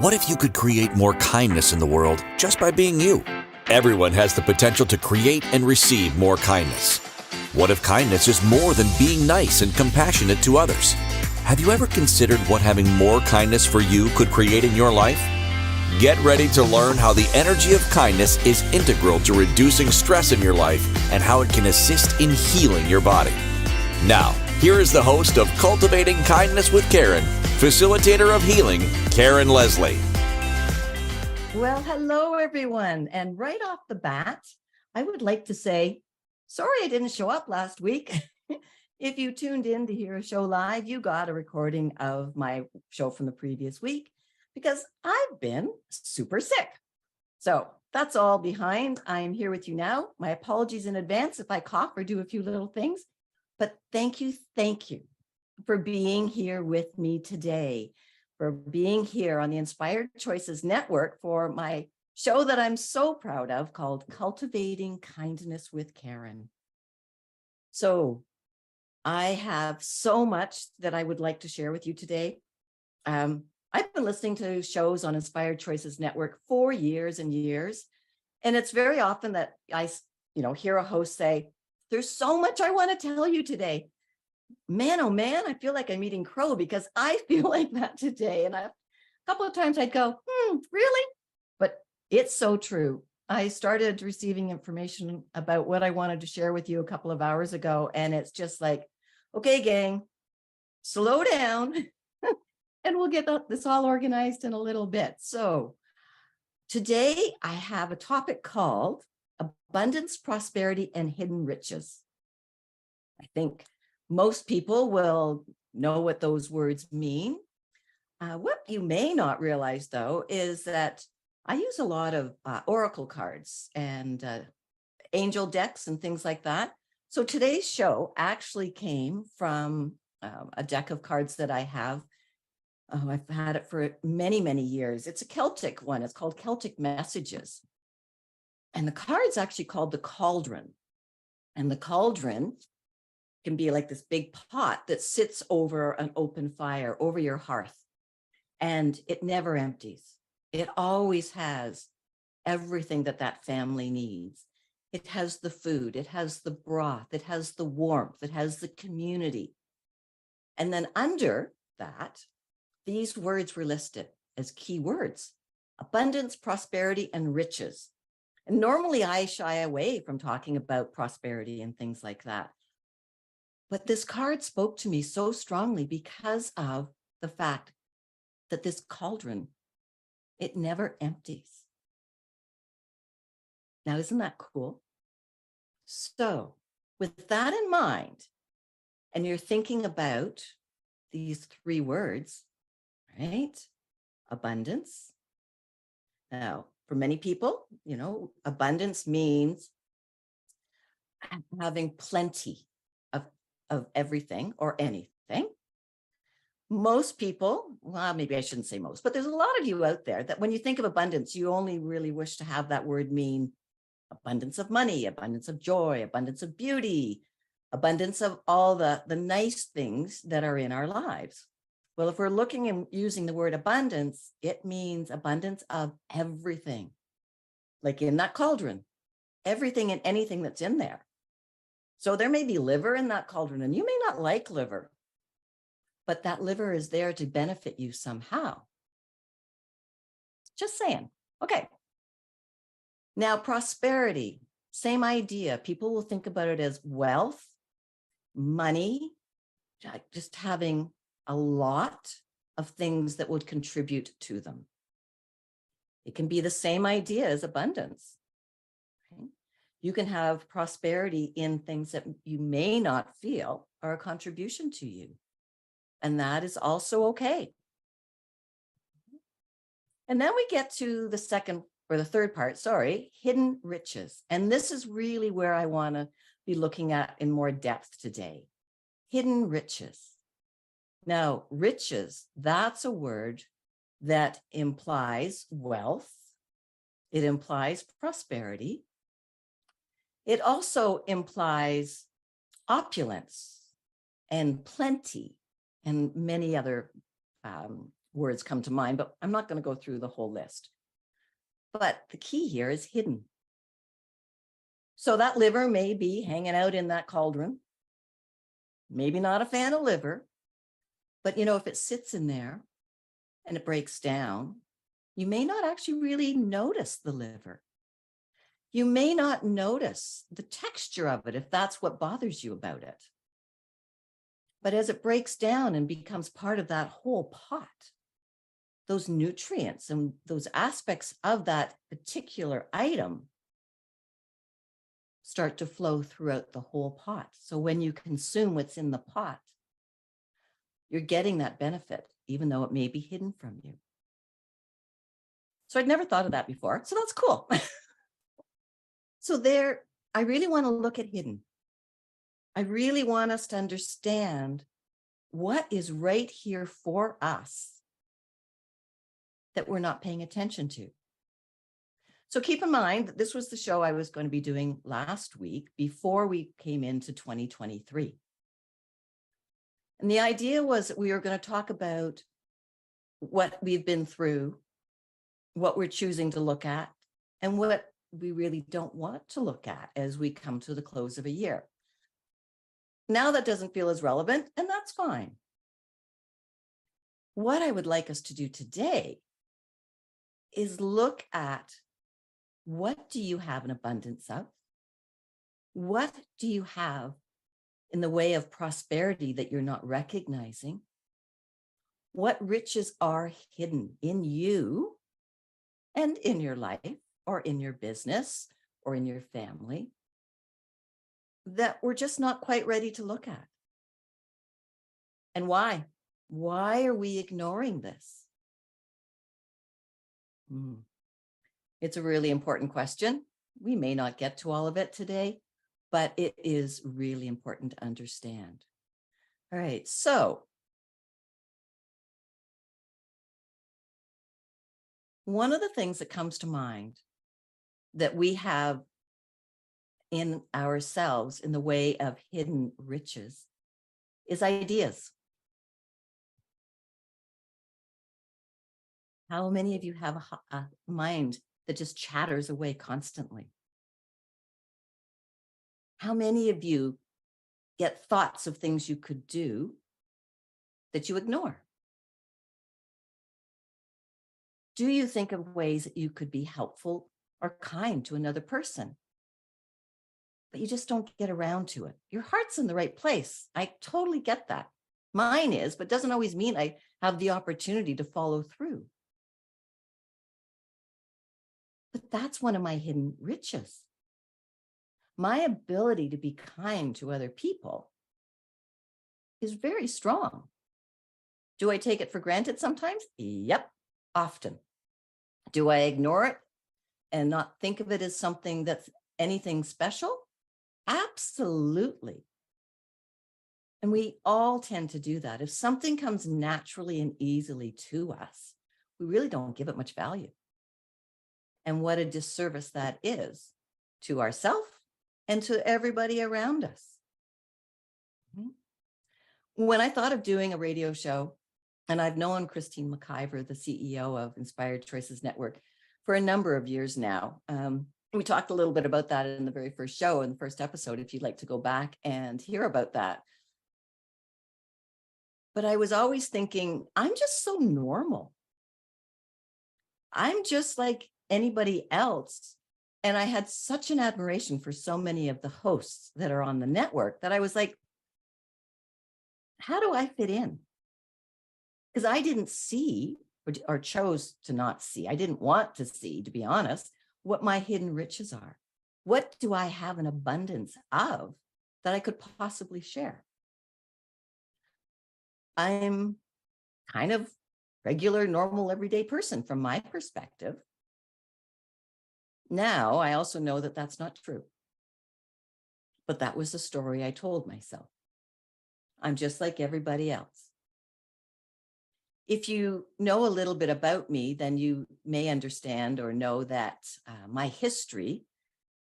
What if you could create more kindness in the world just by being you? Everyone has the potential to create and receive more kindness. What if kindness is more than being nice and compassionate to others? Have you ever considered what having more kindness for you could create in your life? Get ready to learn how the energy of kindness is integral to reducing stress in your life and how it can assist in healing your body. Now, here is the host of Cultivating Kindness with Karen, facilitator of healing, Karen Leslie. Well, hello, everyone. And right off the bat, I would like to say, sorry I didn't show up last week. If you tuned in to hear a show live, you got a recording of my show from the previous week because I've been super sick. So that's all behind. I'm here with you now. My apologies in advance if I cough or do a few little things, but thank you for being here with me today, for being here on the Inspired Choices Network for my show that I'm so proud of called Cultivating Kindness with Karen. So I have so much that I would like to share with you today. I've been listening to shows on Inspired Choices Network for years and years. And it's very often that I hear a host say, there's so much I want to tell you today. Man, oh man, I feel like I'm eating crow because I feel like that today. And a couple of times I'd go, really? But it's so true. I started receiving information about what I wanted to share with you a couple of hours ago. And it's just like, okay, gang, slow down and we'll get this all organized in a little bit. So today I have a topic called Abundance, Prosperity, and Hidden Riches. I think most people will know what those words mean. What you may not realize, though, is that I use a lot of oracle cards and angel decks and things like that. So today's show actually came from a deck of cards that I have. I've had it for many, many years. It's a Celtic one. It's called Celtic Messages. And the card's actually called the Cauldron. And the cauldron can be like this big pot that sits over an open fire, over your hearth, and it never empties. It always has everything that family needs. It has the food, it has the broth, it has the warmth, it has the community. And then under that, these words were listed as key words: abundance, prosperity, and riches. And normally I shy away from talking about prosperity and things like that. But this card spoke to me so strongly because of the fact that this cauldron, it never empties. Now, isn't that cool? So with that in mind, and you're thinking about these three words, right? Abundance. Now, for many people, abundance means having plenty of everything or anything. Most people, well, maybe I shouldn't say most, but there's a lot of you out there that when you think of abundance, you only really wish to have that word mean abundance of money, abundance of joy, abundance of beauty, abundance of all the nice things that are in our lives. Well, if we're looking and using the word abundance, it means abundance of everything. Like in that cauldron, everything and anything that's in there. So there may be liver in that cauldron, and you may not like liver, but that liver is there to benefit you somehow. Just saying. Okay. Now, prosperity, same idea. People will think about it as wealth, money, just having a lot of things that would contribute to them. It can be the same idea as abundance. Okay? You can have prosperity in things that you may not feel are a contribution to you. And that is also okay. And then we get to the third part, hidden riches. And this is really where I want to be looking at in more depth today. Hidden riches. Now, riches, that's a word that implies wealth. It implies prosperity. It also implies opulence and plenty and many other words come to mind, but I'm not going to go through the whole list. But the key here is hidden. So that liver may be hanging out in that cauldron. Maybe not a fan of liver, but if it sits in there and it breaks down, you may not actually really notice the liver. You may not notice the texture of it if that's what bothers you about it. But as it breaks down and becomes part of that whole pot, those nutrients and those aspects of that particular item start to flow throughout the whole pot. So when you consume what's in the pot, you're getting that benefit, even though it may be hidden from you. So I'd never thought of that before. So that's cool. So there, I really want to look at hidden. I really want us to understand what is right here for us that we're not paying attention to. So keep in mind that this was the show I was going to be doing last week before we came into 2023. And the idea was that we were going to talk about what we've been through, what we're choosing to look at, and what we really don't want to look at as we come to the close of a year. Now that doesn't feel as relevant, and that's fine. What I would like us to do today is look at, what do you have an abundance of? What do you have in the way of prosperity that you're not recognizing? What riches are hidden in you and in your life or in your business or in your family that we're just not quite ready to look at? And why? Why are we ignoring this? It's a really important question. We may not get to all of it today, but it is really important to understand. All right, so one of the things that comes to mind that we have in ourselves in the way of hidden riches is ideas. How many of you have a mind that just chatters away constantly? How many of you get thoughts of things you could do that you ignore? Do you think of ways that you could be helpful or kind to another person, but you just don't get around to it? Your heart's in the right place. I totally get that. Mine is, but doesn't always mean I have the opportunity to follow through. But that's one of my hidden riches. My ability to be kind to other people is very strong. Do I take it for granted sometimes? Yep, often. Do I ignore it and not think of it as something that's anything special? Absolutely. And we all tend to do that. If something comes naturally and easily to us, we really don't give it much value. And what a disservice that is to ourselves and to everybody around us. When I thought of doing a radio show, and I've known Christine McIver, the CEO of Inspired Choices Network, for a number of years now. We talked a little bit about that in the very first show, in the first episode, if you'd like to go back and hear about that. But I was always thinking, I'm just so normal. I'm just like anybody else. And I had such an admiration for so many of the hosts that are on the network that I was like, how do I fit in? Because I didn't see or chose to not see. I didn't want to see, to be honest, what my hidden riches are. What do I have an abundance of that I could possibly share? I'm kind of regular, normal, everyday person from my perspective. Now, I also know that that's not true. But that was the story I told myself. I'm just like everybody else. If you know a little bit about me, then you may understand or know that my history,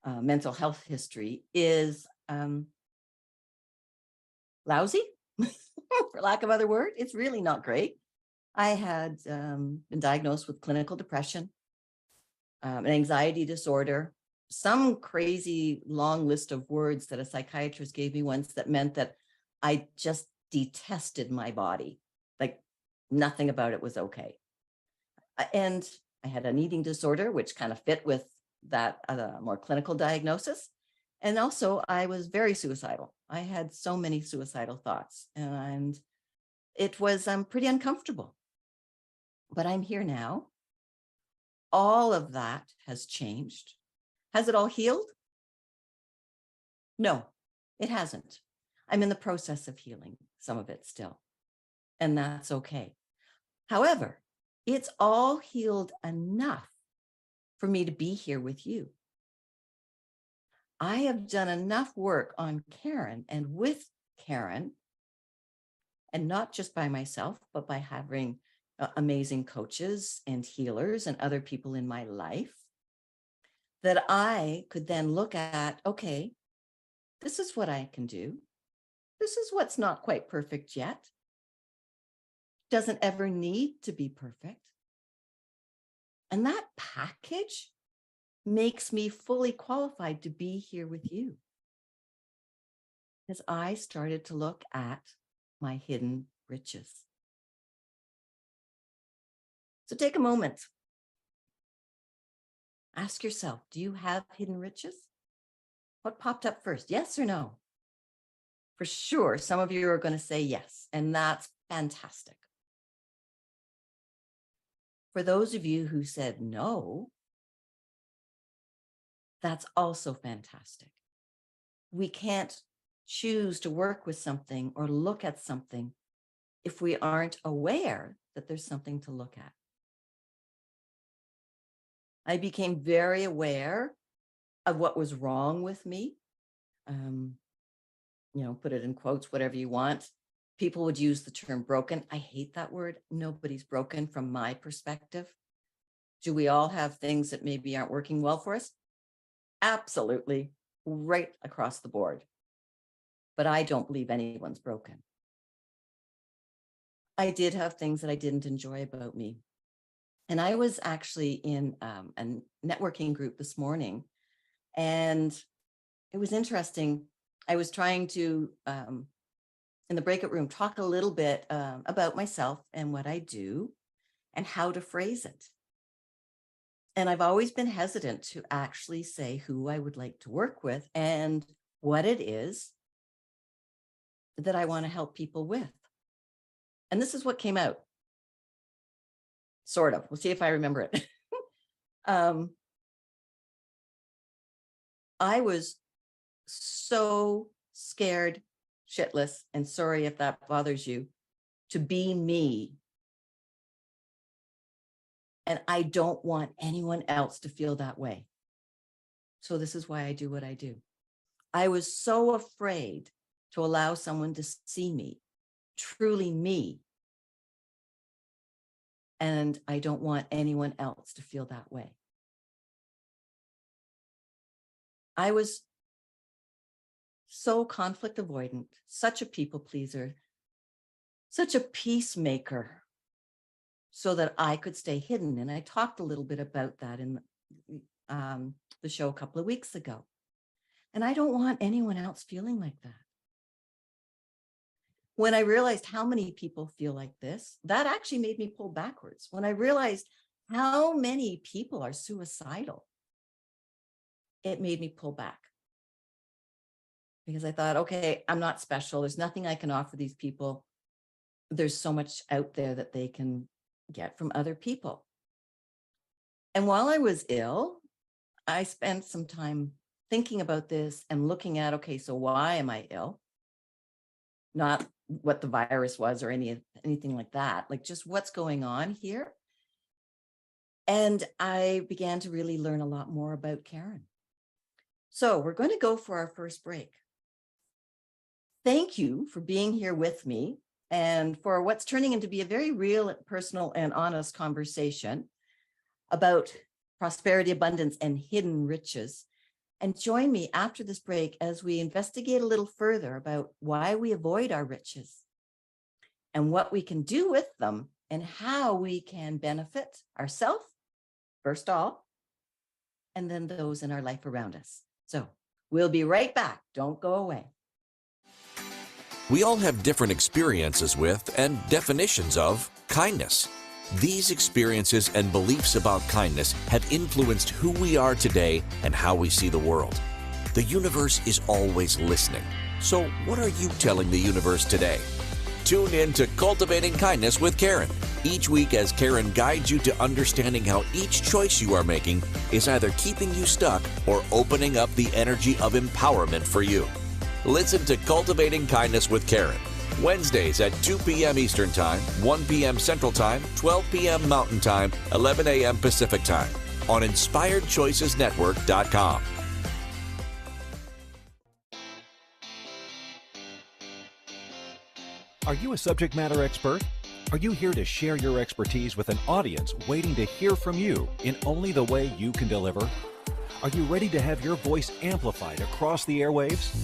mental health history, is lousy, for lack of other word. It's really not great. I had been diagnosed with clinical depression, an anxiety disorder, some crazy long list of words that a psychiatrist gave me once that meant that I just detested my body. Like nothing about it was okay. And I had an eating disorder, which kind of fit with that more clinical diagnosis. And also I was very suicidal. I had so many suicidal thoughts and it was pretty uncomfortable. But I'm here now. All of that has changed. Has it all healed? No, it hasn't. I'm in the process of healing some of it still, and that's okay. However, it's all healed enough for me to be here with you. I have done enough work on Karen and with Karen, and not just by myself, but by having amazing coaches and healers and other people in my life, that I could then look at, okay, this is what I can do. This is what's not quite perfect yet. Doesn't ever need to be perfect. And that package makes me fully qualified to be here with you. As I started to look at my hidden riches. So take a moment. Ask yourself, do you have hidden riches? What popped up first? Yes or no? For sure, some of you are going to say yes, and that's fantastic. For those of you who said no, that's also fantastic. We can't choose to work with something or look at something if we aren't aware that there's something to look at. I became very aware of what was wrong with me. Put it in quotes, whatever you want. People would use the term broken. I hate that word. Nobody's broken from my perspective. Do we all have things that maybe aren't working well for us? Absolutely, right across the board. But I don't believe anyone's broken. I did have things that I didn't enjoy about me. And I was actually in a networking group this morning, and it was interesting. I was trying to, in the breakout room, talk a little bit about myself and what I do and how to phrase it. And I've always been hesitant to actually say who I would like to work with and what it is that I want to help people with. And this is what came out. Sort of. We'll see if I remember it. I was so scared shitless, and sorry if that bothers you, to be me. And I don't want anyone else to feel that way. So this is why I do what I do. I was so afraid to allow someone to see me, truly me. And I don't want anyone else to feel that way. I was so conflict avoidant, such a people pleaser, such a peacemaker, so that I could stay hidden. And I talked a little bit about that in the show a couple of weeks ago. And I don't want anyone else feeling like that. When I realized how many people feel like this, that actually made me pull backwards. When I realized how many people are suicidal, it made me pull back. Because I thought, okay, I'm not special. There's nothing I can offer these people. There's so much out there that they can get from other people. And while I was ill, I spent some time thinking about this and looking at, okay, so why am I ill? Not what the virus was or anything like that, like just what's going on here. And I began to really learn a lot more about Karen. So we're going to go for our first break. Thank you for being here with me and for what's turning into be a very real, personal, and honest conversation about prosperity, abundance, and hidden riches. And join me after this break as we investigate a little further about why we avoid our riches and what we can do with them and how we can benefit ourselves, first all, and then those in our life around us. So we'll be right back. Don't go away. We all have different experiences with and definitions of kindness. These experiences and beliefs about kindness have influenced who we are today and how we see the world. The universe is always listening. So what are you telling the universe today? Tune in to Cultivating Kindness with Karen each week as Karen guides you to understanding how each choice you are making is either keeping you stuck or opening up the energy of empowerment for you. Listen to Cultivating Kindness with Karen, Wednesdays at 2 p.m. Eastern Time, 1 p.m. Central Time, 12 p.m. Mountain Time, 11 a.m. Pacific Time on InspiredChoicesNetwork.com. Are you a subject matter expert? Are you here to share your expertise with an audience waiting to hear from you in only the way you can deliver? Are you ready to have your voice amplified across the airwaves?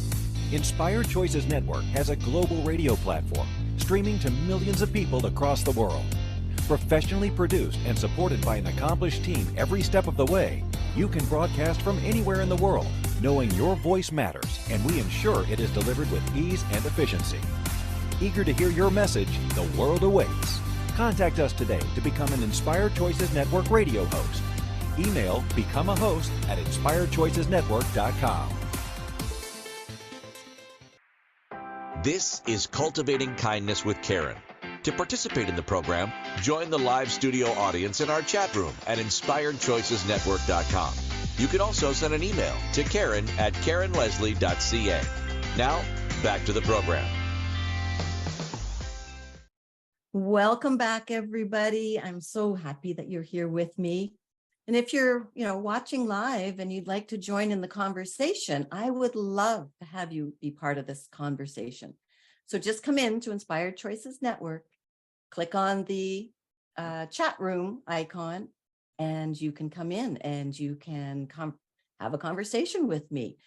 Inspired Choices Network has a global radio platform streaming to millions of people across the world. Professionally produced and supported by an accomplished team every step of the way, you can broadcast from anywhere in the world, knowing your voice matters, and we ensure it is delivered with ease and efficiency. Eager to hear your message, the world awaits. Contact us today to become an Inspired Choices Network radio host. Email becomeahost@inspiredchoicesnetwork.com. This is Cultivating Kindness with Karen. To participate in the program, join the live studio audience in our chat room at InspiredChoicesNetwork.com. You can also send an email to Karen@KarenLeslie.ca. Now, back to the program. Welcome back, everybody. I'm so happy that you're here with me. And if you're, watching live and you'd like to join in the conversation, I would love to have you be part of this conversation. So just come in to Inspired Choices Network, click on the chat room icon, and you can come in and you can have a conversation with me.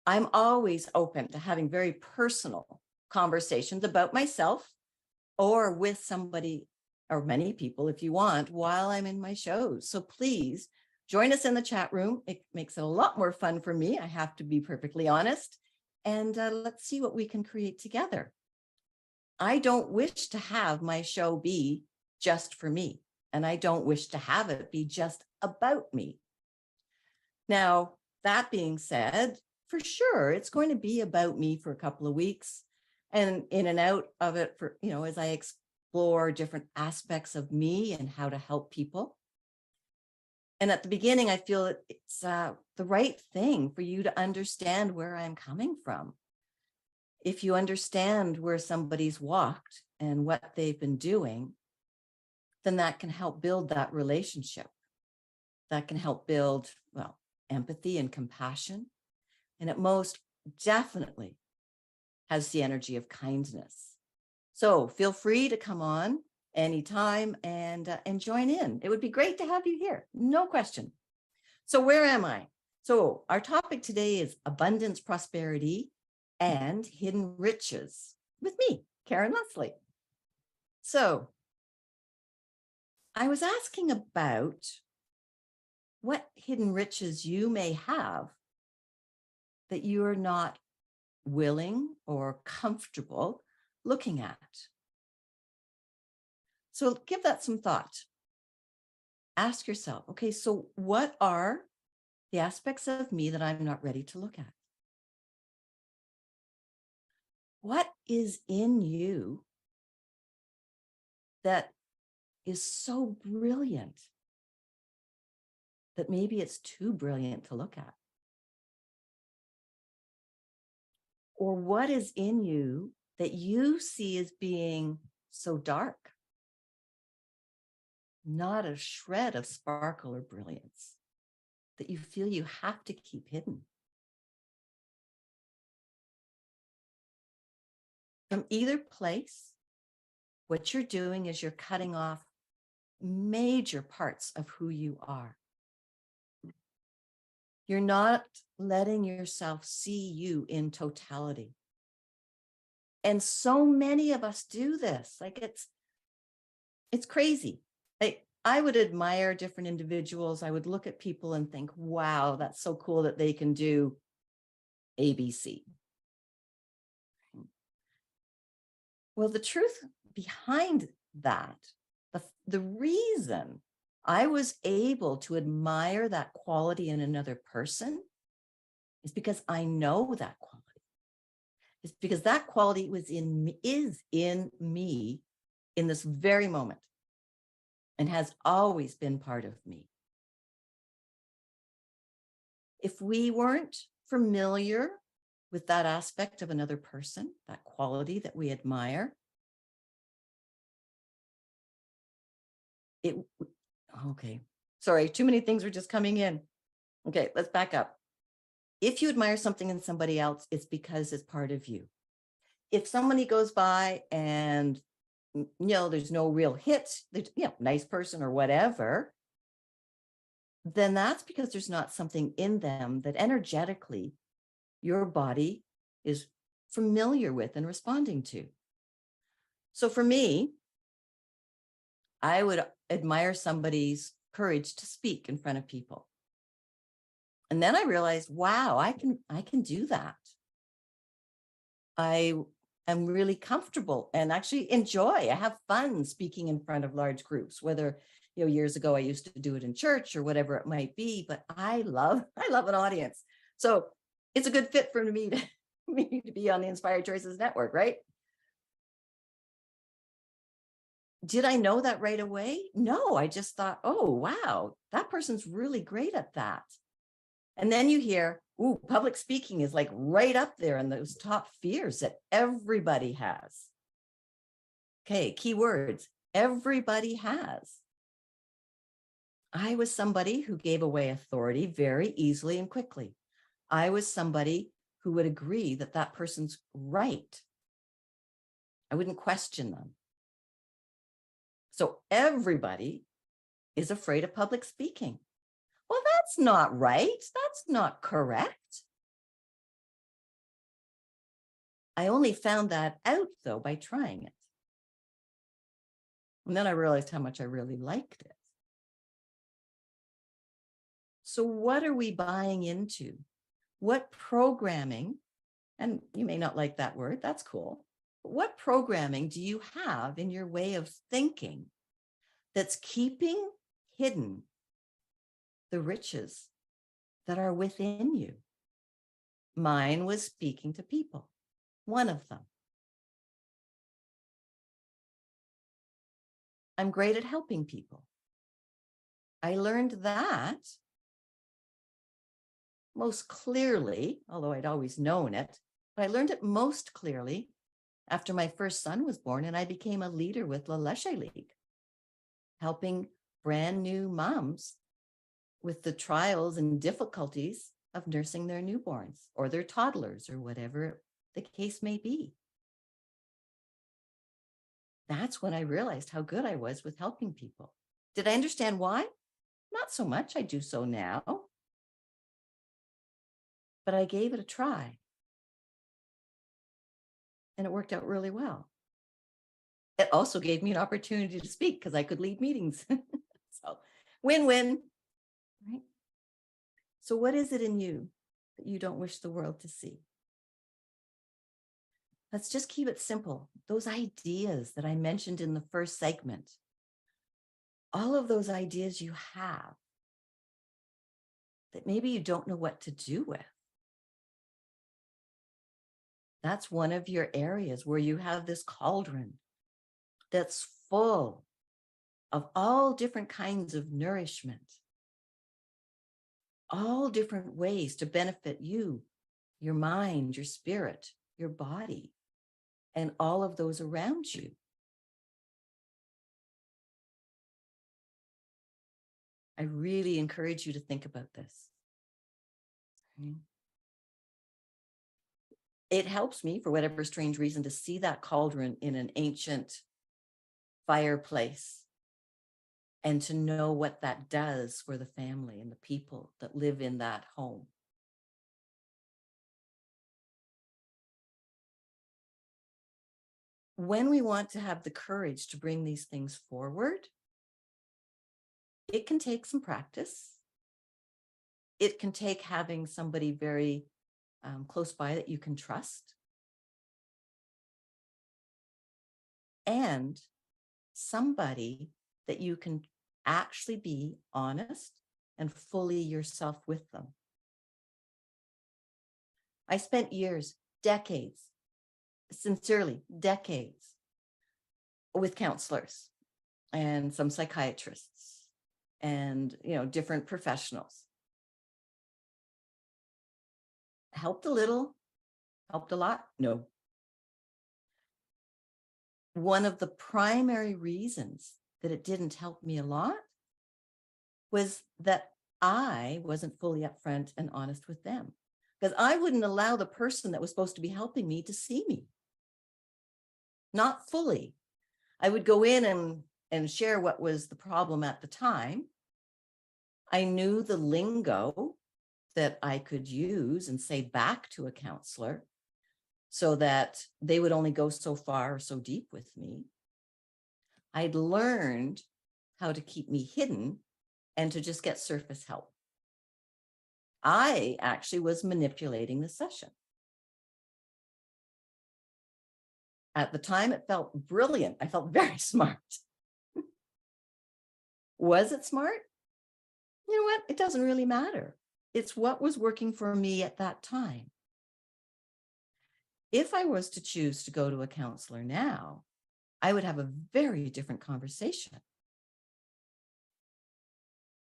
I'm always open to having very personal conversations about myself or with somebody or many people, if you want, while I'm in my shows. So please join us in the chat room. It makes it a lot more fun for me. I have to be perfectly honest. And let's see what we can create together. I don't wish to have my show be just for me, and I don't wish to have it be just about me. Now, that being said, for sure, it's going to be about me for a couple of weeks, and in and out of it for, as I explore different aspects of me and how to help people. And at the beginning, I feel it's the right thing for you to understand where I'm coming from. If you understand where somebody's walked and what they've been doing, then that can help build that relationship. That can help build, empathy and compassion. And it most definitely has the energy of kindness. So feel free to come on anytime and join in. It would be great to have you here, no question. So where am I? So our topic today is abundance, prosperity, and hidden riches with me, Karen Leslie. So I was asking about what hidden riches you may have that you're not willing or comfortable looking at. So give that some thought. Ask yourself, okay, so what are the aspects of me that I'm not ready to look at? What is in you that is so brilliant that maybe it's too brilliant to look at? Or what is in you that you see as being so dark? Not a shred of sparkle or brilliance that you feel you have to keep hidden. From either place, what you're doing is you're cutting off major parts of who you are. You're not letting yourself see you in totality. And so many of us do this. Like It's crazy. I would admire different individuals. I would look at people and think, wow, that's so cool that they can do ABC. Well, the truth behind that, the reason I was able to admire that quality in another person is because I know that quality. It's because that quality is in me in this very moment and has always been part of me. If we weren't familiar with that aspect of another person, that quality that we admire, okay, sorry, too many things were just coming in. Okay, let's back up. If you admire something in somebody else, it's because it's part of you. If somebody goes by and, there's no real hit, nice person or whatever, then that's because there's not something in them that energetically your body is familiar with and responding to. So for me, I would admire somebody's courage to speak in front of people. And then I realized, wow, I can do that. I am really comfortable and actually enjoy. I have fun speaking in front of large groups, whether, years ago I used to do it in church or whatever it might be, but I love an audience. So it's a good fit for me to be on the Inspired Choices Network, right? Did I know that right away? No, I just thought, oh, wow, that person's really great at that. And then you hear, ooh, public speaking is like right up there in those top fears that everybody has. Okay, key words, everybody has. I was somebody who gave away authority very easily and quickly. I was somebody who would agree that that person's right. I wouldn't question them. So everybody is afraid of public speaking. Well, that's not right. That's not correct. I only found that out, though, by trying it. And then I realized how much I really liked it. So what are we buying into? What programming, and you may not like that word, that's cool. But what programming do you have in your way of thinking that's keeping hidden the riches that are within you? Mine was speaking to people, one of them. I'm great at helping people. I learned that most clearly, although I'd always known it, but I learned it most clearly after my first son was born and I became a leader with La Leche League, helping brand new moms with the trials and difficulties of nursing their newborns or their toddlers or whatever the case may be. That's when I realized how good I was with helping people. Did I understand why? Not so much. I do so now. But I gave it a try. And it worked out really well. It also gave me an opportunity to speak because I could lead meetings. So win-win, right? So what is it in you that you don't wish the world to see? Let's just keep it simple. Those ideas that I mentioned in the first segment, all of those ideas you have that maybe you don't know what to do with. That's one of your areas where you have this cauldron that's full of all different kinds of nourishment, all different ways to benefit you, your mind, your spirit, your body, and all of those around you. I really encourage you to think about this. It helps me, for whatever strange reason, to see that cauldron in an ancient fireplace and to know what that does for the family and the people that live in that home. when we want to have the courage to bring these things forward, it can take some practice. It can take having somebody very close by that you can trust. And somebody that you can actually be honest and fully yourself with them. I spent years, decades, sincerely, decades with counselors and some psychiatrists and, different professionals. Helped a little, helped a lot? No. One of the primary reasons that it didn't help me a lot was that I wasn't fully upfront and honest with them, because I wouldn't allow the person that was supposed to be helping me to see me. Not fully. I would go in and share what was the problem at the time. I knew the lingo that I could use and say back to a counselor so that they would only go so far or so deep with me. I'd learned how to keep me hidden and to just get surface help. I actually was manipulating the session. At the time, it felt brilliant. I felt very smart. Was it smart? You know what? It doesn't really matter. It's what was working for me at that time. If I was to choose to go to a counselor now, I would have a very different conversation.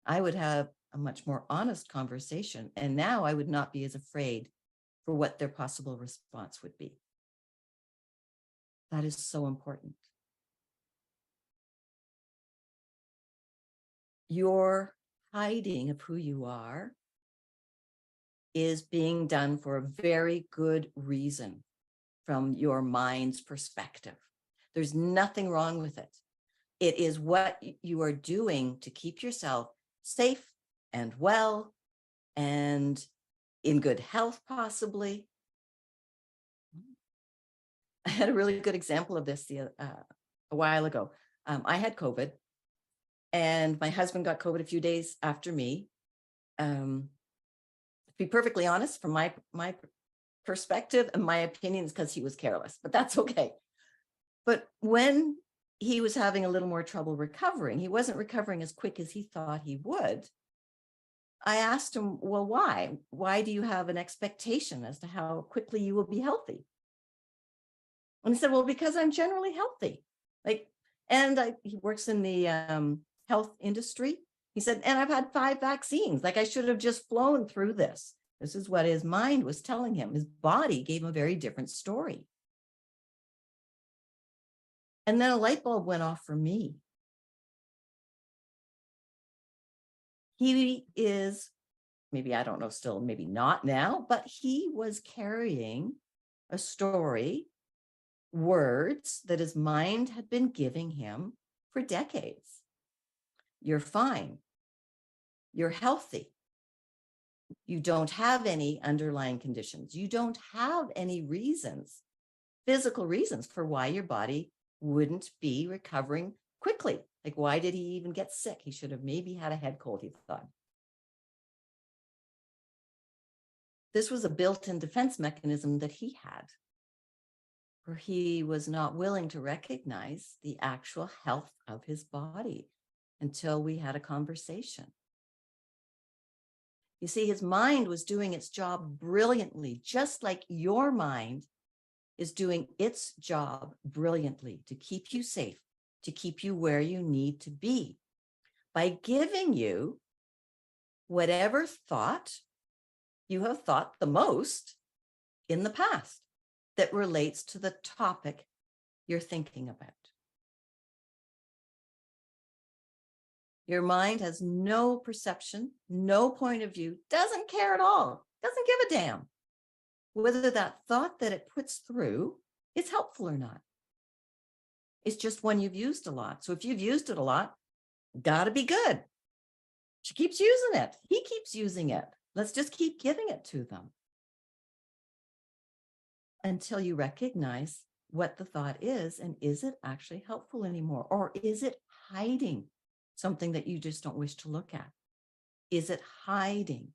I would have a much more honest conversation. And now I would not be as afraid for what their possible response would be. That is so important. Your hiding of who you are is being done for a very good reason from your mind's perspective. There's nothing wrong with it. It is what you are doing to keep yourself safe and well and in good health, possibly. I had a really good example of this a while ago. I had COVID, and my husband got COVID a few days after me. To be perfectly honest, from my perspective and my opinion, is because he was careless, but that's okay. But when he was having a little more trouble recovering, he wasn't recovering as quick as he thought he would. I asked him, well, why? Why do you have an expectation as to how quickly you will be healthy? And he said, well, because I'm generally healthy. He works in the health industry. He said, and I've had 5 vaccines. I should have just flown through this. This is what his mind was telling him. His body gave him a very different story. And then a light bulb went off for me. He is, maybe, I don't know, still, maybe not now, but he was carrying a story, words that his mind had been giving him for decades. You're fine. You're healthy. You don't have any underlying conditions. You don't have any reasons, physical reasons for why your body wouldn't be recovering quickly. Why did he even get sick? He should have maybe had a head cold, he thought. This was a built-in defense mechanism that he had, where he was not willing to recognize the actual health of his body until we had a conversation. You see, his mind was doing its job brilliantly, just like your mind is doing its job brilliantly to keep you safe, to keep you where you need to be, by giving you whatever thought you have thought the most in the past that relates to the topic you're thinking about. Your mind has no perception, no point of view, doesn't care at all, doesn't give a damn whether that thought that it puts through is helpful or not. It's just one you've used a lot. So if you've used it a lot, gotta be good. She keeps using it. He keeps using it. Let's just keep giving it to them until you recognize what the thought is, and is it actually helpful anymore? Or is it hiding something that you just don't wish to look at? Is it hiding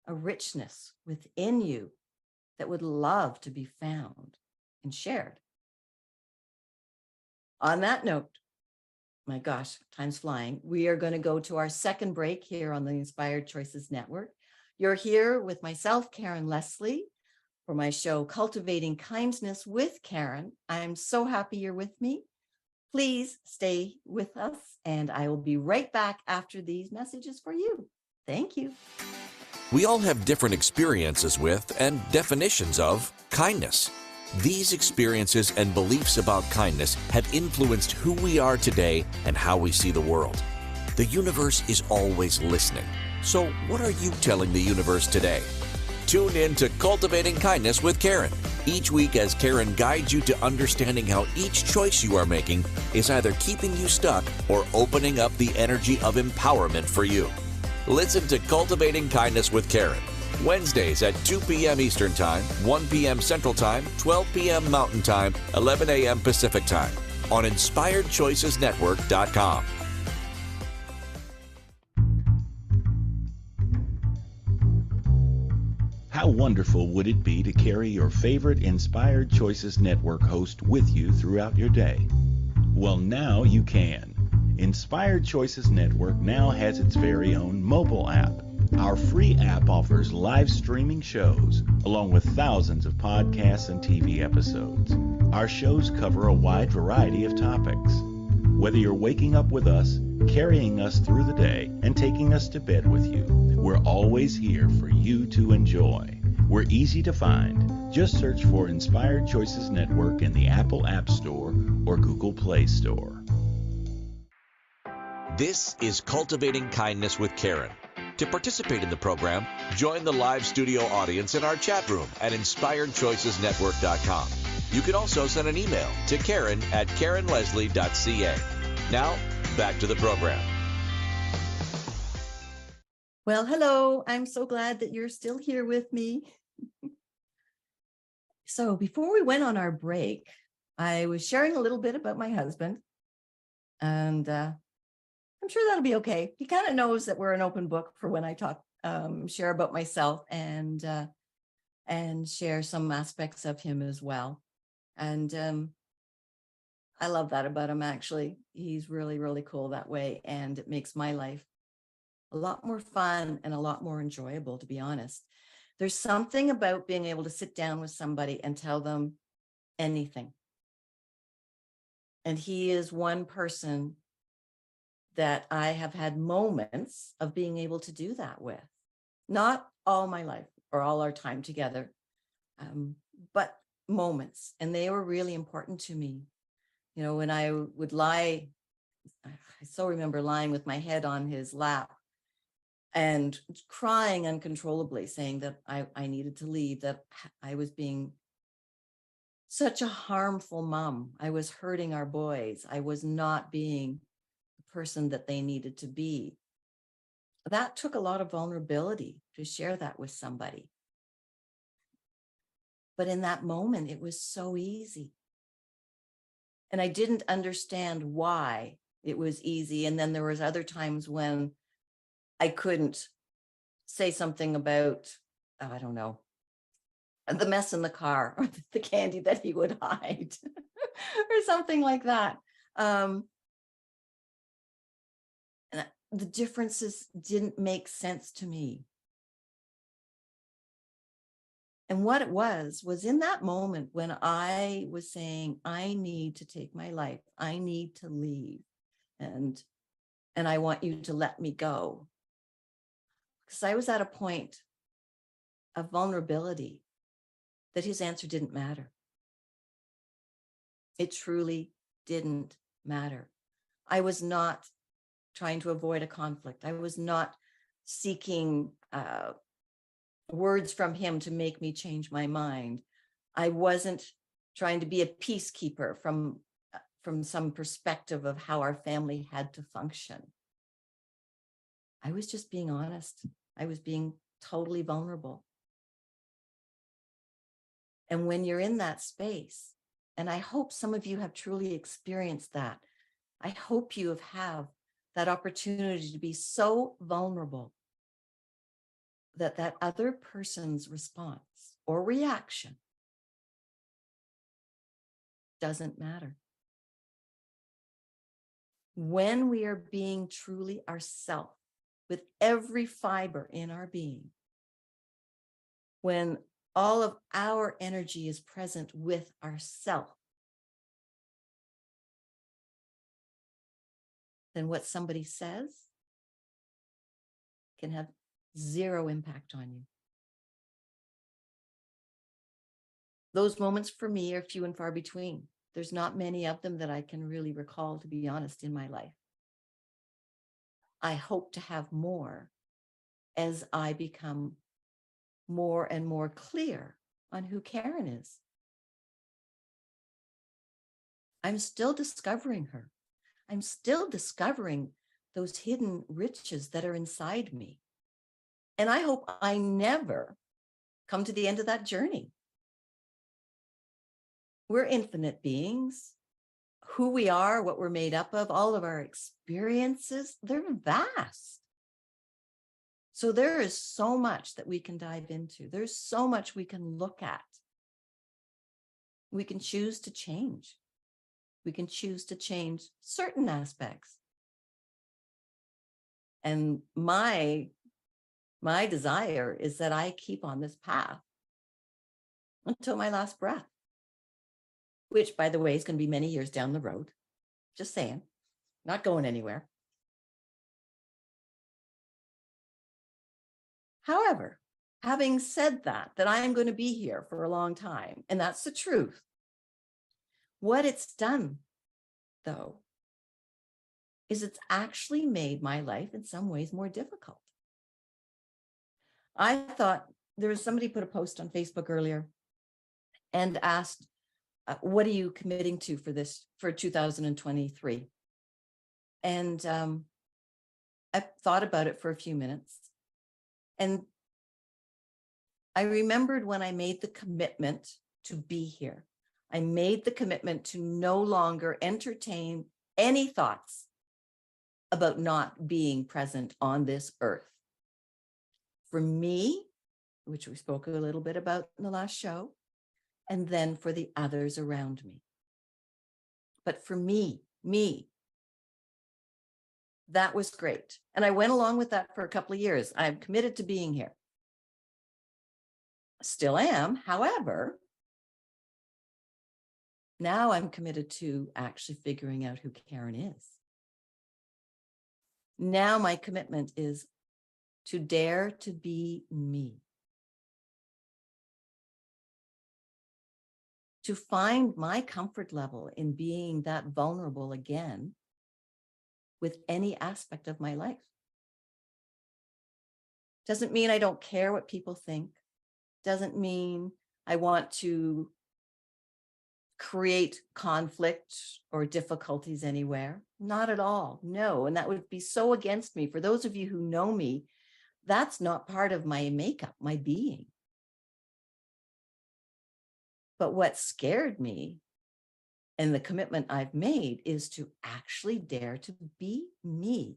a richness within you that would love to be found and shared? On that note, my gosh, time's flying. We are going to go to our second break here on the Inspired Choices Network. You're here with myself, Karen Leslie, for my show, Cultivating Kindness with Karen. I'm so happy you're with me. Please stay with us, and I will be right back after these messages for you. Thank you. We all have different experiences with and definitions of kindness. These experiences and beliefs about kindness have influenced who we are today and how we see the world. The universe is always listening. So what are you telling the universe today? Tune in to Cultivating Kindness with Karen each week as Karen guides you to understanding how each choice you are making is either keeping you stuck or opening up the energy of empowerment for you. Listen to Cultivating Kindness with Karen, Wednesdays at 2 p.m. Eastern Time, 1 p.m. Central Time, 12 p.m. Mountain Time, 11 a.m. Pacific Time on InspiredChoicesNetwork.com. How wonderful would it be to carry your favorite Inspired Choices Network host with you throughout your day? Well, now you can. Inspired Choices Network now has its very own mobile app. Our free app offers live streaming shows, along with thousands of podcasts and TV episodes. Our shows cover a wide variety of topics. Whether you're waking up with us, carrying us through the day, and taking us to bed with you, we're always here for you to enjoy. We're easy to find. Just search for Inspired Choices Network in the Apple App Store or Google Play Store. This is Cultivating Kindness with Karen. To participate in the program, join the live studio audience in our chat room at InspiredChoicesNetwork.com. You can also send an email to Karen@KarenLeslie.ca. Now, back to the program. Well, hello. I'm so glad that you're still here with me. So before we went on our break, I was sharing a little bit about my husband, and I'm sure that'll be okay. He kind of knows that we're an open book for when I talk, share about myself and share some aspects of him as well. And I love that about him, actually. He's really, really cool that way. And it makes my life a lot more fun and a lot more enjoyable, to be honest. There's something about being able to sit down with somebody and tell them anything. And he is one person that I have had moments of being able to do that with. Not all my life or all our time together, but moments. And they were really important to me. You know, when I would lie, I so remember lying with my head on his lap and crying uncontrollably, saying that I needed to leave, that I was being such a harmful mom. I was hurting our boys. I was not being the person that they needed to be. That took a lot of vulnerability to share that with somebody. But in that moment, it was so easy. And I didn't understand why it was easy. And then there was other times when I couldn't say something about, I don't know, the mess in the car or the candy that he would hide or something like that. And the differences didn't make sense to me. And what it was in that moment when I was saying, I need to take my life, I need to leave, and I want you to let me go. Because I was at a point of vulnerability that his answer didn't matter. It truly didn't matter. I was not trying to avoid a conflict. I was not seeking words from him to make me change my mind. I wasn't trying to be a peacekeeper from some perspective of how our family had to function. I was just being honest. I was being totally vulnerable. And when you're in that space, And I hope some of you have truly experienced that. I hope you have that opportunity to be so vulnerable that that other person's response or reaction doesn't matter. When we are being truly ourselves with every fiber in our being, when all of our energy is present with ourself, then what somebody says can have zero impact on you. Those moments for me are few and far between. There's not many of them that I can really recall, to be honest, in my life. I hope to have more as I become more and more clear on who Karen is. I'm still discovering her. I'm still discovering those hidden riches that are inside me. And I hope I never come to the end of that journey. We're infinite beings. Who we are, what we're made up of, all of our experiences, they're vast. So there is so much that we can dive into. There's so much we can look at. We can choose to change. We can choose to change certain aspects. And my desire is that I keep on this path until my last breath, which, by the way, is going to be many years down the road. Just saying, not going anywhere. However, having said that I'm going to be here for a long time, and that's the truth. What it's done, though, is it's actually made my life in some ways more difficult. I thought there was somebody put a post on Facebook earlier and asked, what are you committing to for 2023? And I thought about it for a few minutes. And I remembered when I made the commitment to be here. I made the commitment to no longer entertain any thoughts about not being present on this earth. For me, which we spoke a little bit about in the last show, and then for the others around me. But for me, that was great. And I went along with that for a couple of years. I'm committed to being here. Still am. However, now I'm committed to actually figuring out who Karen is. Now my commitment is to dare to be me. To find my comfort level in being that vulnerable again with any aspect of my life. Doesn't mean I don't care what people think. Doesn't mean I want to create conflict or difficulties anywhere. Not at all. No. And that would be so against me. For those of you who know me, that's not part of my makeup, my being. But what scared me and the commitment I've made is to actually dare to be me.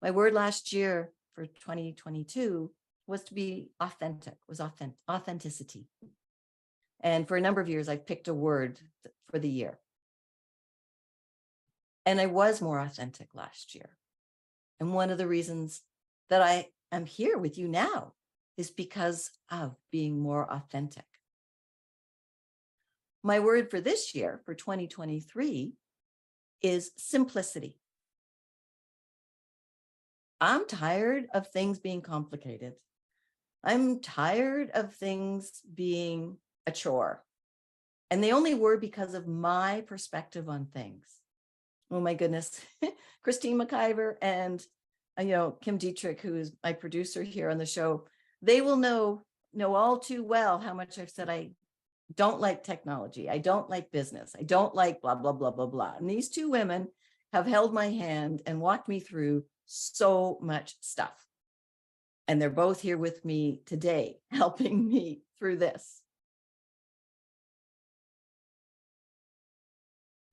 My word last year for 2022 was to be authentic, was authenticity. And for a number of years, I've picked a word for the year. And I was more authentic last year. And one of the reasons that I am here with you now is because of being more authentic. My word for this year, for 2023, is simplicity. I'm tired of things being complicated. I'm tired of things being a chore. And they only were because of my perspective on things. Oh my goodness. Christine McIver and Kim Dietrich, who is my producer here on the show, they will know all too well how much I've said I don't like technology. I don't like business. I don't like blah, blah, blah, blah, blah. And these two women have held my hand and walked me through so much stuff. And they're both here with me today, helping me through this.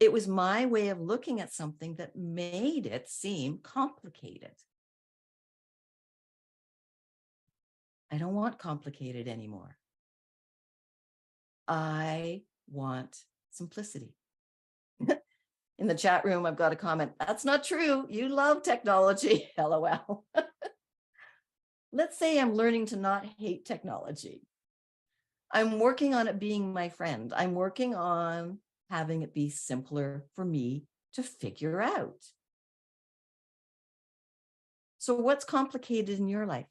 It was my way of looking at something that made it seem complicated. I don't want complicated anymore. I want simplicity. In the chat room, I've got a comment. That's not true. You love technology. LOL. Let's say I'm learning to not hate technology. I'm working on it being my friend. I'm working on having it be simpler for me to figure out. So what's complicated in your life?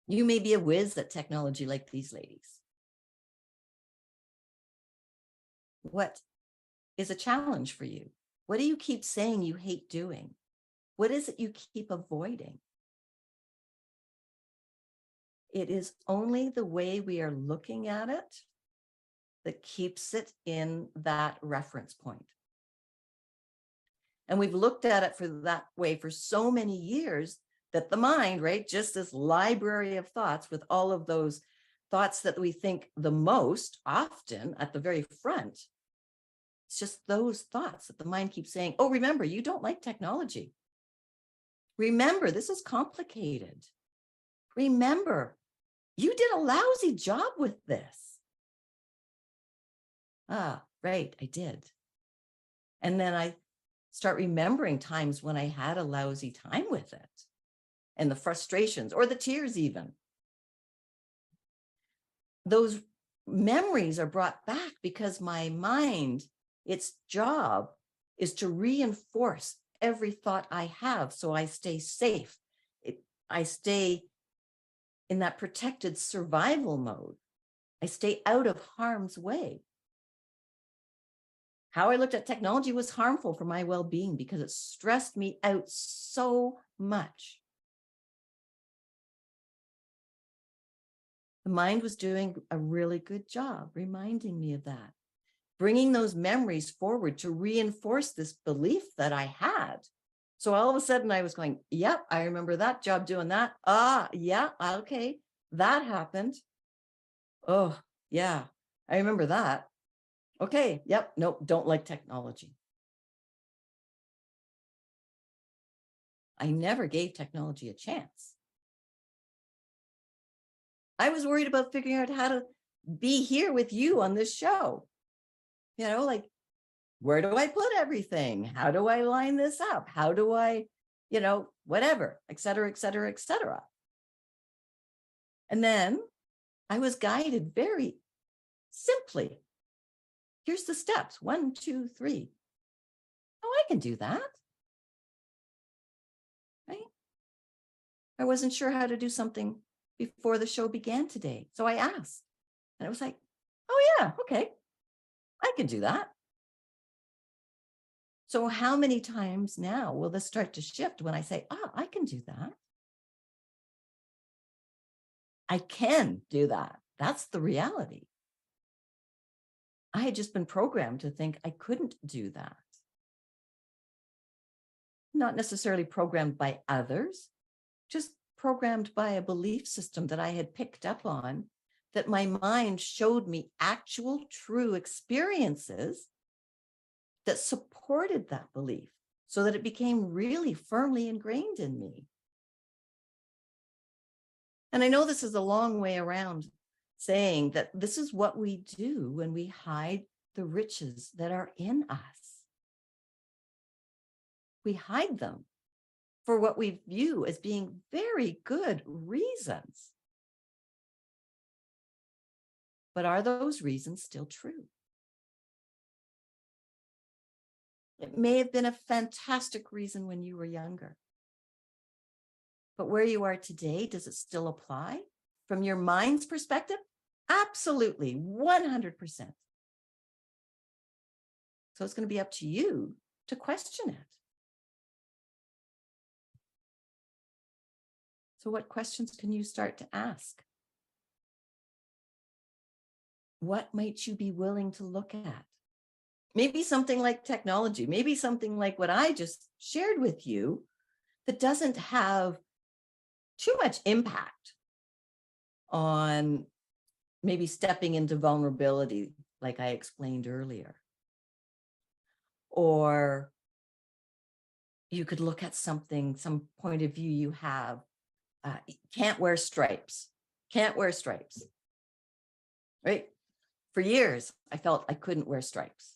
You may be a whiz at technology like these ladies. What is a challenge for you? What do you keep saying you hate doing? What is it you keep avoiding? It is only the way we are looking at it that keeps it in that reference point. And we've looked at it for that way for so many years that the mind, right, just this library of thoughts with all of those thoughts that we think the most often at the very front, it's just those thoughts that the mind keeps saying, oh, remember, you don't like technology. Remember, this is complicated. Remember, you did a lousy job with this. Ah, right, I did. And then I start remembering times when I had a lousy time with it and the frustrations or the tears even. Those memories are brought back because my mind, its job is to reinforce every thought I have so I stay safe. I stay in that protected survival mode. I stay out of harm's way. How I looked at technology was harmful for my well-being because it stressed me out so much. The mind was doing a really good job reminding me of that, bringing those memories forward to reinforce this belief that I had. So all of a sudden I was going, yep, I remember that job doing that. Yeah, okay, that happened. Oh, yeah, I remember that. Okay, yep, nope, don't like technology. I never gave technology a chance. I was worried about figuring out how to be here with you on this show. You know, like, where do I put everything? How do I line this up? How do I, whatever, et cetera, et cetera, et cetera. And then I was guided very simply. Here's the steps, 1, 2, 3. Oh, I can do that. Right? I wasn't sure how to do something before the show began today. So I asked, and it was like, oh yeah, okay, I can do that. So how many times now will this start to shift when I say, I can do that? I can do that. That's the reality. I had just been programmed to think I couldn't do that. Not necessarily programmed by others, just programmed by a belief system that I had picked up on, that my mind showed me actual true experiences that supported that belief so that it became really firmly ingrained in me. And I know this is a long way around saying that this is what we do when we hide the riches that are in us. We hide them for what we view as being very good reasons. But are those reasons still true? It may have been a fantastic reason when you were younger. But where you are today, does it still apply? From your mind's perspective? Absolutely, 100%. So it's going to be up to you to question it. So what questions can you start to ask? What might you be willing to look at? Maybe something like technology, maybe something like what I just shared with you that doesn't have too much impact on maybe stepping into vulnerability like I explained earlier. Or you could look at something, some point of view you have. Can't wear stripes. Can't wear stripes. Right? For years, I felt I couldn't wear stripes.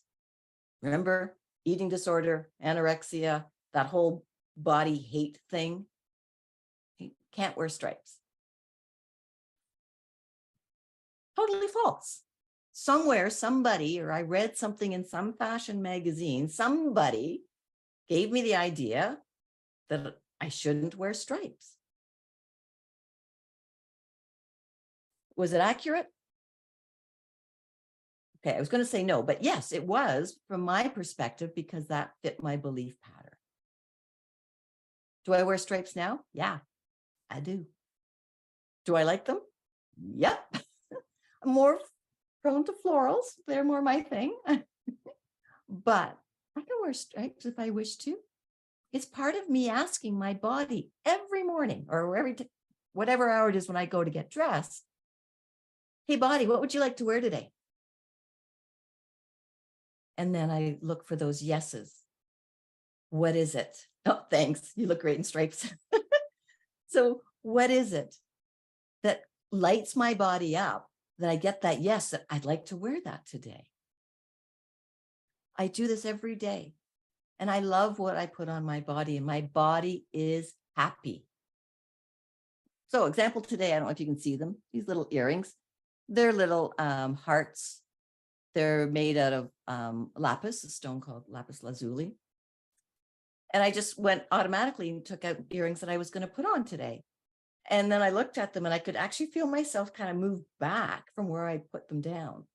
Remember, eating disorder, anorexia, that whole body hate thing. Can't wear stripes. Totally false. Somewhere, somebody, or I read something in some fashion magazine, somebody gave me the idea that I shouldn't wear stripes. Was it accurate? Okay, I was going to say no, but yes, it was from my perspective because that fit my belief pattern. Do I wear stripes now? Yeah, I do. Do I like them? Yep. I'm more prone to florals. They're more my thing. But I can wear stripes if I wish to. It's part of me asking my body every morning or whatever hour it is when I go to get dressed. Hey, body, what would you like to wear today? And then I look for those yeses. What is it? Oh, thanks. You look great in stripes. So what is it that lights my body up that I get that yes, that I'd like to wear that today? I do this every day. And I love what I put on my body, and my body is happy. So example today, I don't know if you can see them, these little earrings. They're little hearts. They're made out of lapis, a stone called lapis lazuli. And I just went automatically and took out earrings that I was going to put on today. And then I looked at them and I could actually feel myself kind of move back from where I put them down.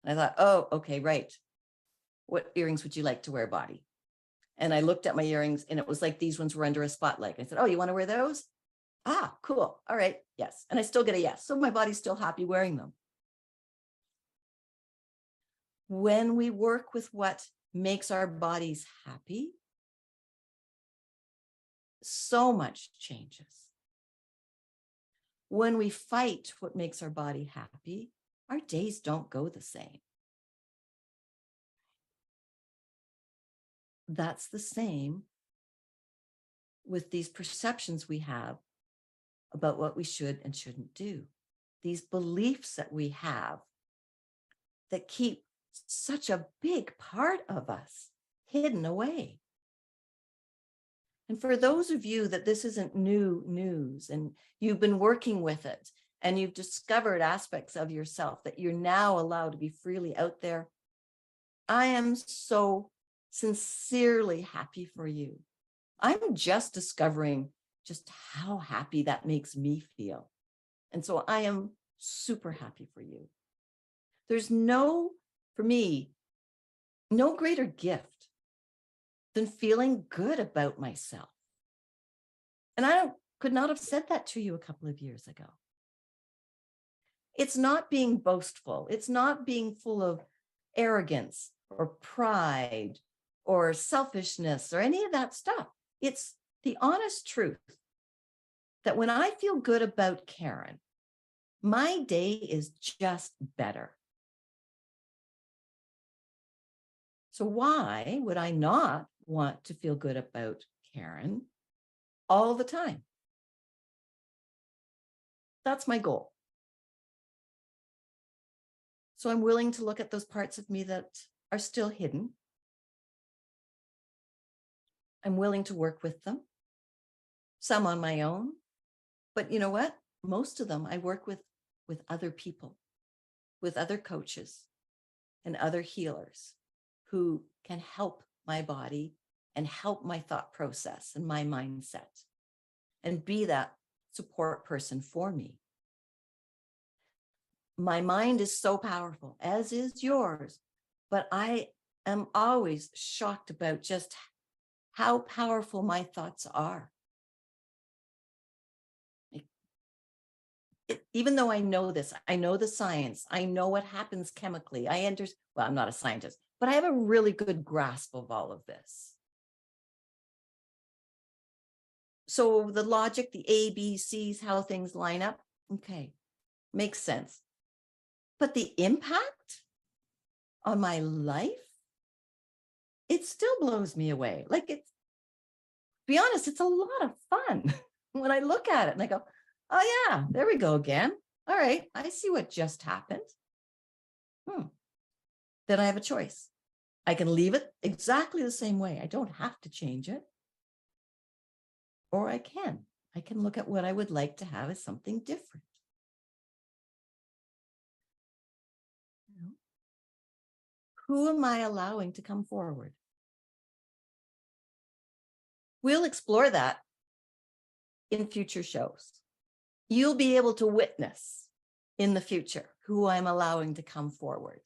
And I thought, oh, okay, right. What earrings would you like to wear, body? And I looked at my earrings and it was like these ones were under a spotlight. I said, oh, you want to wear those? Ah, cool. All right. Yes. And I still get a yes. So my body's still happy wearing them. When we work with what makes our bodies happy, so much changes. When we fight what makes our body happy, our days don't go the same. That's the same with these perceptions we have about what we should and shouldn't do. These beliefs that we have that keep such a big part of us hidden away. And for those of you that this isn't new news and you've been working with it and you've discovered aspects of yourself that you're now allowed to be freely out there, I am so sincerely happy for you. I'm just discovering just how happy that makes me feel. And so I am super happy for you. There's for me, no greater gift than feeling good about myself. And I could not have said that to you a couple of years ago. It's not being boastful. It's not being full of arrogance or pride or selfishness or any of that stuff. It's the honest truth that when I feel good about Karen, my day is just better. So why would I not want to feel good about Karen all the time? That's my goal. So I'm willing to look at those parts of me that are still hidden. I'm willing to work with them, some on my own. But you know what? Most of them I work with other people, with other coaches and other healers who can help my body and help my thought process and my mindset and be that support person for me. My mind is so powerful, as is yours, but I am always shocked about just how powerful my thoughts are. Even though I know this, I know the science, I know what happens chemically. Well, I'm not a scientist, but I have a really good grasp of all of this. So the logic, the A, B, C's, how things line up, okay, makes sense. But the impact, on my life, it still blows me away. Like, to be honest, it's a lot of fun when I look at it and I go, oh yeah, there we go again. All right, I see what just happened. Then I have a choice. I can leave it exactly the same way. I don't have to change it. Or I can look at what I would like to have as something different. Who am I allowing to come forward? We'll explore that in future shows. You'll be able to witness in the future who I'm allowing to come forward.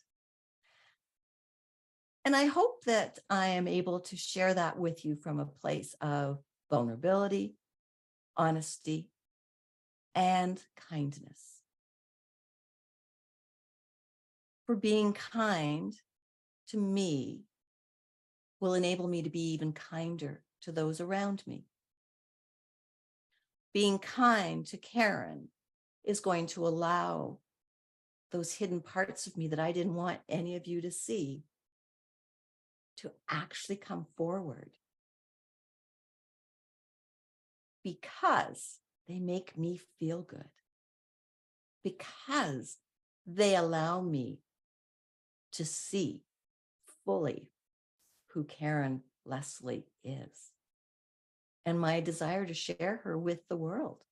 And I hope that I am able to share that with you from a place of vulnerability, honesty, and kindness. For being kind to me will enable me to be even kinder to those around me. Being kind to Karen is going to allow those hidden parts of me that I didn't want any of you to see to actually come forward, because they make me feel good, because they allow me to see fully who Karen Leslie is and my desire to share her with the world.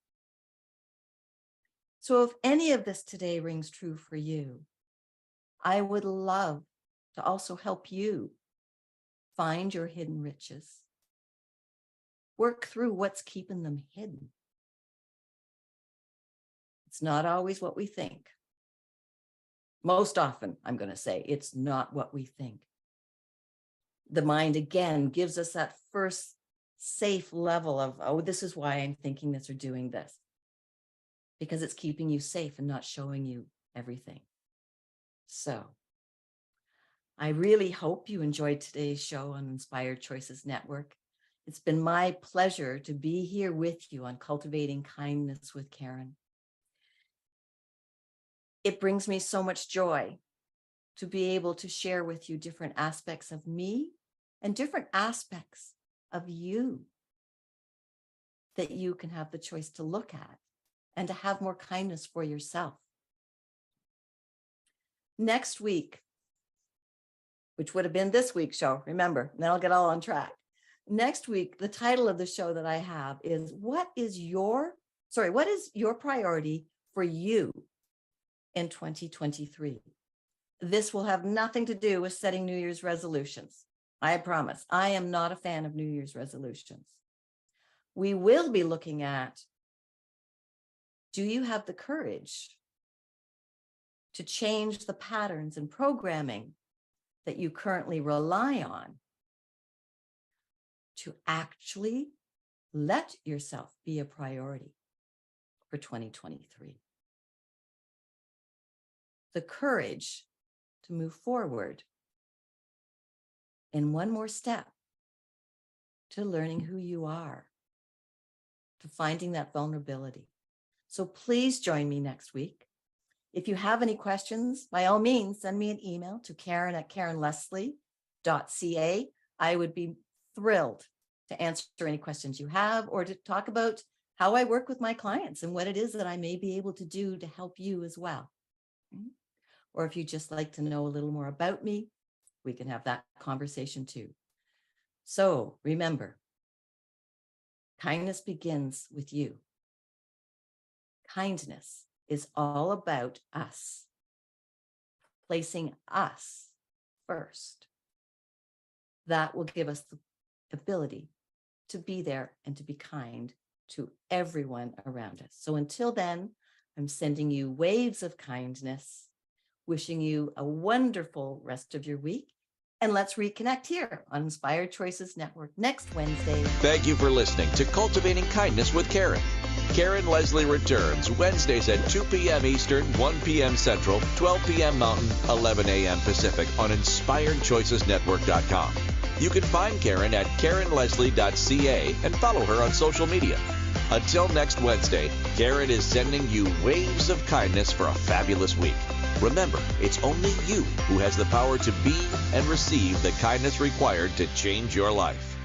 So if any of this today rings true for you, I would love to also help you find your hidden riches. Work through what's keeping them hidden. It's not always what we think. Most often, I'm going to say, it's not what we think. The mind, again, gives us that first safe level of, oh, this is why I'm thinking this or doing this. Because it's keeping you safe and not showing you everything. So I really hope you enjoyed today's show on Inspired Choices Network. It's been my pleasure to be here with you on Cultivating Kindness with Karen. It brings me so much joy to be able to share with you different aspects of me and different aspects of you that you can have the choice to look at and to have more kindness for yourself. Next week, which would have been this week's show, remember, then I'll get all on track. Next week, the title of the show that I have is what is your priority for you in 2023? This will have nothing to do with setting New Year's resolutions. I promise. I am not a fan of New Year's resolutions. We will be looking at, do you have the courage to change the patterns and programming that you currently rely on to actually let yourself be a priority for 2023? The courage to move forward in one more step to learning who you are, to finding that vulnerability. So please join me next week. If you have any questions, by all means, send me an email to karen@karenleslie.ca. I would be thrilled to answer any questions you have or to talk about how I work with my clients and what it is that I may be able to do to help you as well. Or if you just like to know a little more about me, we can have that conversation too. So remember, kindness begins with you. Kindness is all about us, placing us first. That will give us the ability to be there and to be kind to everyone around us. So until then, I'm sending you waves of kindness, wishing you a wonderful rest of your week. And let's reconnect here on Inspired Choices Network next Wednesday. Thank you for listening to Cultivating Kindness with Karen. Karen Leslie returns Wednesdays at 2 p.m. Eastern, 1 p.m. Central, 12 p.m. Mountain, 11 a.m. Pacific on InspiredChoicesNetwork.com. You can find Karen at KarenLeslie.ca and follow her on social media. Until next Wednesday, Karen is sending you waves of kindness for a fabulous week. Remember, it's only you who has the power to be and receive the kindness required to change your life.